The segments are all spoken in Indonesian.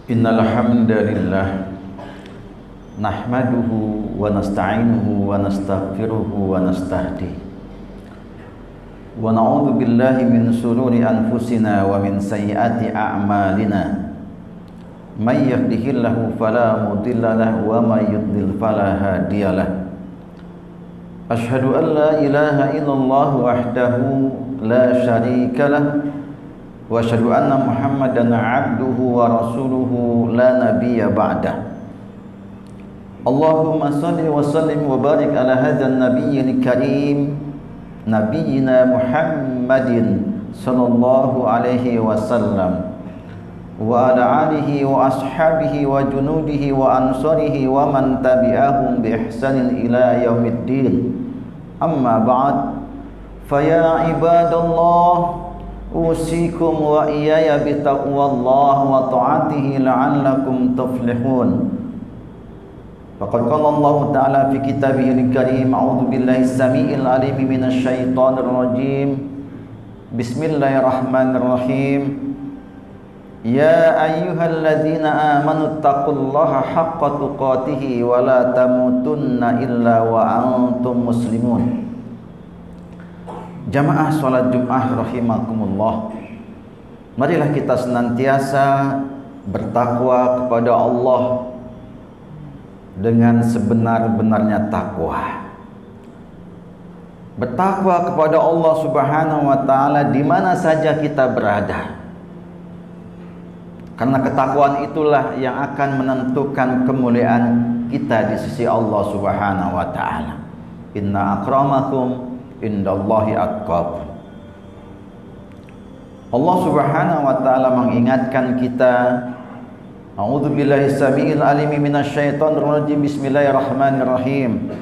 Innal hamdalillah nahmaduhu wa nasta'inuhu wa nastaghfiruhu wa nastahdihi wa na'udzu billahi min shururi anfusina wa min sayyiati a'malina. May yahdihillahu fala mudilla lahu wa may yudlil fala hadiyalah. Asyhadu an la ilaha illallah wahdahu la syarika lah wa asyhadu anna Muhammadan abduhu wa rasuluhu la nabiyya ba'dah. Allahumma salli wa sallim wa barik ala hadzal nabiyyil karim nabiyyina Muhammadin sallallahu alaihi wasallam wa ala alihi wa ashabihi wa junudihi wa ansarihi wa man tabi'ahum bi ihsanin ila yaumiddin. Amma ba'd, fa ya ibadallah usikum wa iyaya bitaqwallah wa ta'atihi la'allakum tuflihun. Faqad qala Allah ta'ala fi kitabihil karim, a'udzu billahi as-sami'il 'alim minasy syaithanir rajim. Bismillahirrahmanirrahim. Ya ayyuhalladzina amanu taqullaha haqqa tuqatih wa la tamutunna illa wa antum muslimun. Jamaah salat Jumat rahimakumullah, marilah kita senantiasa bertakwa kepada Allah dengan sebenar-benarnya takwa. Bertakwa kepada Allah Subhanahu wa taala di mana saja kita berada. Karena ketakwaan itulah yang akan menentukan kemuliaan kita di sisi Allah Subhanahu wa taala. Inna akramakum indallahi atqakum. Allah Subhanahu wa taala mengingatkan kita, a'udzu billahi samiil alim minasy syaithanir rajim. Bismillahirrahmanirrahim.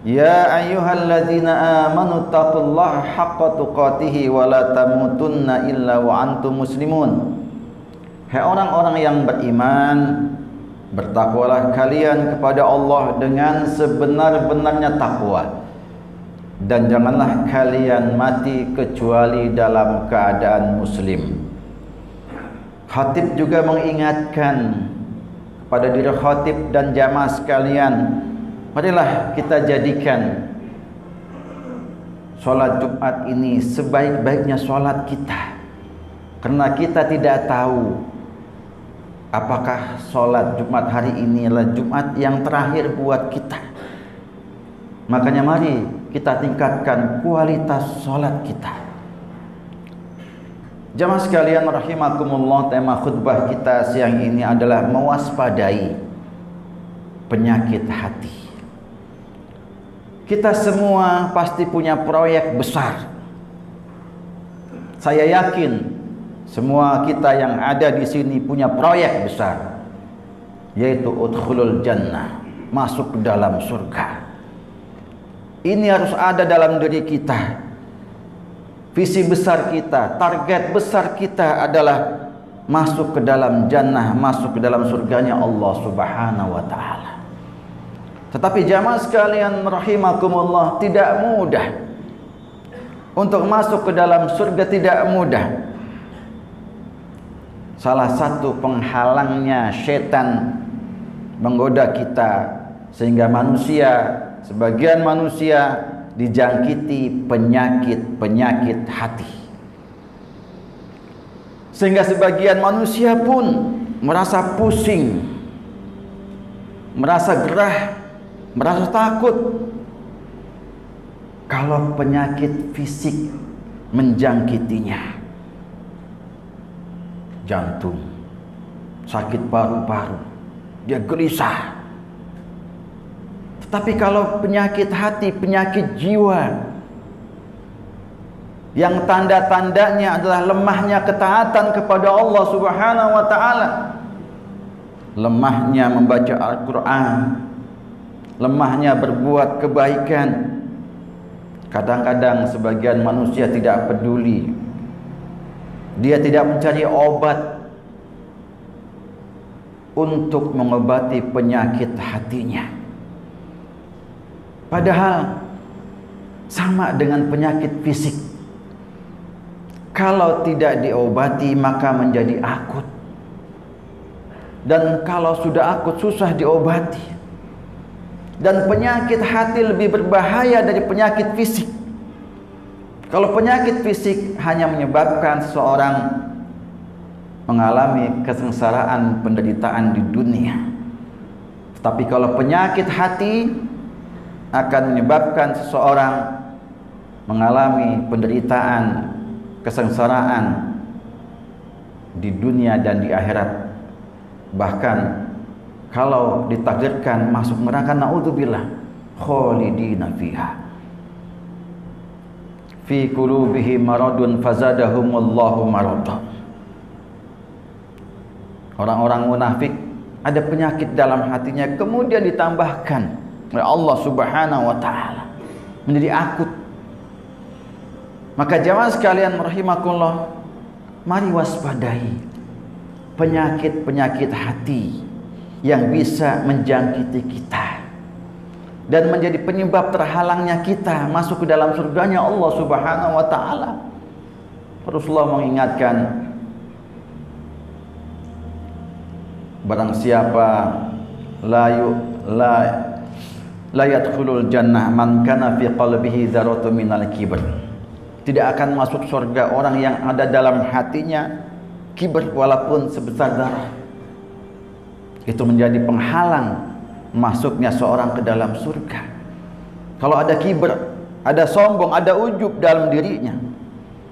Ya ayyuhalladzina amanu taqullaha haqqa tuqatih wa la tamutunna illa wa antum muslimun. Hai orang-orang yang beriman, bertakwalah kalian kepada Allah dengan sebenar-benarnya takwa, dan janganlah kalian mati kecuali dalam keadaan muslim. Khatib juga mengingatkan kepada diri khatib dan jamaah sekalian, marilah kita jadikan sholat Jumat ini sebaik-baiknya sholat kita, karena kita tidak tahu apakah sholat Jumat hari ini adalah Jumat yang terakhir buat kita. Makanya mari kita tingkatkan kualitas sholat kita. Jamaah sekalian rahimakumullah, tema khutbah kita siang ini adalah mewaspadai penyakit hati. Kita semua pasti punya proyek besar. Saya yakin semua kita yang ada di sini punya proyek besar, yaitu udkhulul jannah, masuk ke dalam surga. Ini harus ada dalam diri kita. Visi besar kita, target besar kita adalah masuk ke dalam jannah, masuk ke dalam surganya Allah Subhanahu wa taala. Tetapi jamaah sekalian rahimakumullah, tidak mudah untuk masuk ke dalam surga, tidak mudah. Salah satu penghalangnya setan menggoda kita sehingga sebagian manusia dijangkiti penyakit hati. Sehingga sebagian manusia pun merasa pusing, merasa gerah, merasa takut kalau penyakit fisik menjangkitinya. Jantung, sakit paru-paru, dia gelisah. Tetapi kalau penyakit hati, penyakit jiwa, yang tanda-tandanya adalah lemahnya ketaatan kepada Allah Subhanahu wa taala, lemahnya membaca Al-Quran, lemahnya berbuat kebaikan. Kadang-kadang sebagian manusia tidak peduli, dia tidak mencari obat untuk mengobati penyakit hatinya. Padahal sama dengan penyakit fisik. Kalau tidak diobati maka menjadi akut. Dan kalau sudah akut susah diobati. Dan penyakit hati lebih berbahaya dari penyakit fisik. Kalau penyakit fisik hanya menyebabkan seseorang mengalami kesengsaraan, penderitaan di dunia. Tapi kalau penyakit hati akan menyebabkan seseorang mengalami penderitaan, kesengsaraan di dunia dan di akhirat. Bahkan kalau ditakdirkan masuk neraka, naudzubillah, khalidina fiha. Fi qulubihim maradun fazadahumullahu marada. Orang-orang munafik ada penyakit dalam hatinya, kemudian ditambahkan oleh Allah Subhanahu wa taala menjadi akut. Maka jamaah sekalian rahimakumullah, mari waspadai penyakit-penyakit hati yang bisa menjangkiti kita dan menjadi penyebab terhalangnya kita masuk ke dalam surganya Allah Subhanahu wa taala. Rasulullah mengingatkan, barang siapa la yadkhulul jannah man kana fi qalbihi dzarratun minal kibr. Tidak akan masuk surga orang yang ada dalam hatinya kibr walaupun sebesar darah. Itu menjadi penghalang masuknya seorang ke dalam surga. Kalau ada kibr, ada sombong, ada ujub dalam dirinya,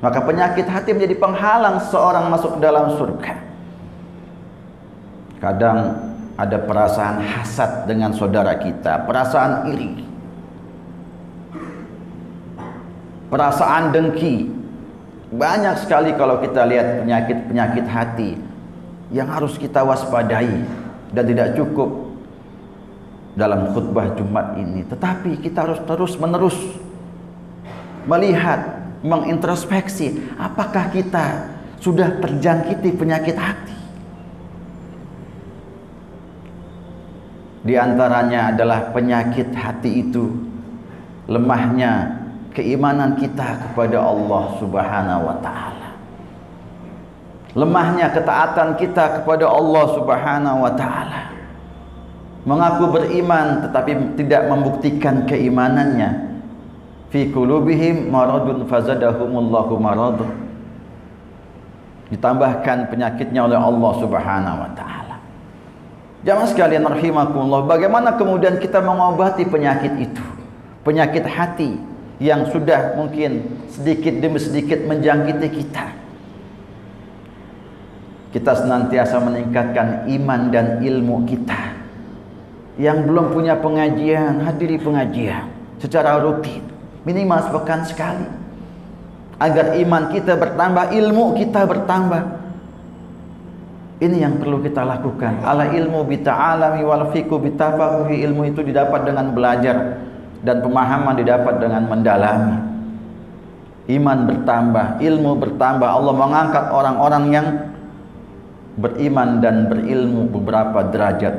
maka penyakit hati menjadi penghalang seorang masuk ke dalam surga. Kadang ada perasaan hasad dengan saudara kita, perasaan iri, perasaan dengki. Banyak sekali kalau kita lihat penyakit-penyakit hati yang harus kita waspadai, dan tidak cukup dalam khutbah Jumat ini, tetapi kita harus terus-menerus melihat, mengintrospeksi, apakah kita sudah terjangkiti penyakit hati. Di antaranya adalah penyakit hati itu lemahnya keimanan kita kepada Allah Subhanahu wa taala. Lemahnya ketaatan kita kepada Allah Subhanahu wa taala. Mengaku beriman tetapi tidak membuktikan keimanannya. Fi qulubihim maradun fazadahumullahu marad. Ditambahkan penyakitnya oleh Allah Subhanahu wa taala. Jamaah sekalian rahimakumullah, bagaimana kemudian kita mengobati penyakit itu? Penyakit hati yang sudah mungkin sedikit demi sedikit menjangkiti kita. Kita senantiasa meningkatkan iman dan ilmu kita. Yang belum punya pengajian, hadiri pengajian secara rutin, minimal sepekan sekali, agar iman kita bertambah, ilmu kita bertambah. Ini yang perlu kita lakukan. Ala ilmu bita'alami wal fiqhu bitafahuhi. Ilmu itu didapat dengan belajar, dan pemahaman didapat dengan mendalami. Iman bertambah, ilmu bertambah. Allah mengangkat orang-orang yang beriman dan berilmu beberapa derajat.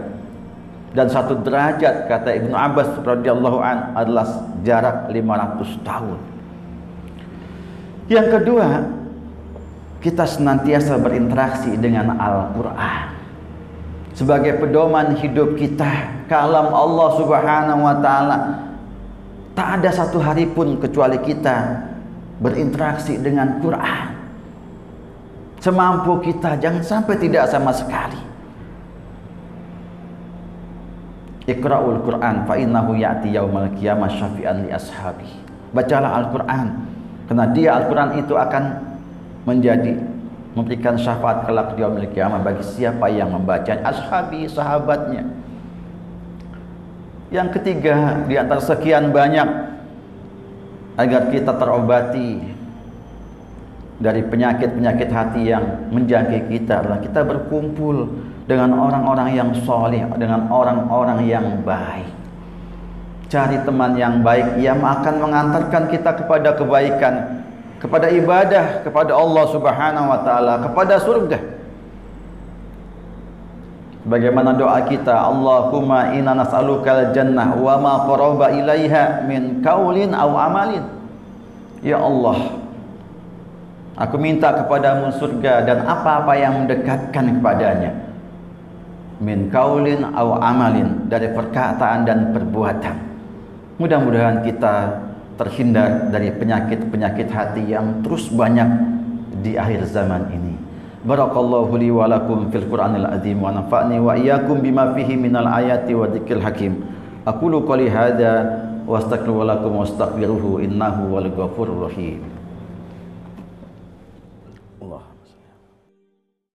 Dan satu derajat, kata Ibnu Abbas radhiyallahu an, adalah jarak 500 tahun. Yang kedua, kita senantiasa berinteraksi dengan Al-Quran sebagai pedoman hidup kita, kalam Allah Subhanahu wa ta'ala. Tak ada satu hari pun kecuali kita berinteraksi dengan Quran. Semampu kita, jangan sampai tidak sama sekali. Iqra'ul Quran fa innahu ya'ti yaumal qiyamah syafi'an li ashabi. Bacalah Al-Quran, karena dia Al-Quran itu akan memberikan syafaat kelak di yaumil qiyamah bagi siapa yang membaca, ashabi, sahabatnya. Yang ketiga, di antara sekian banyak agar kita terobati dari penyakit-penyakit hati yang menjangkiti kita, adalah kita berkumpul dengan orang-orang yang soleh, dengan orang-orang yang baik. Cari teman yang baik yang akan mengantarkan kita kepada kebaikan, kepada ibadah kepada Allah Subhanahu wa taala, kepada surga. Bagaimana doa kita, Allahumma inna nas'alukal jannah wa ma qaraba ilaiha min qaulin aw amalin. Ya Allah, aku minta kepadamu surga dan apa-apa yang mendekatkan kepadanya. min qaulin aw amalin, dari perkataan dan perbuatan. Mudah-mudahan kita terhindar dari penyakit-penyakit hati yang terus banyak di akhir zaman ini. Barakallahu li wa lakum fil Qur'anil azim wa nafa'ni wa iyyakum bima fihi minal ayati wa dzikril hakim. Aqulu qouli hadza wa astaghfiru lakum wastaghfiruhu innahu wal ghafurur rahim.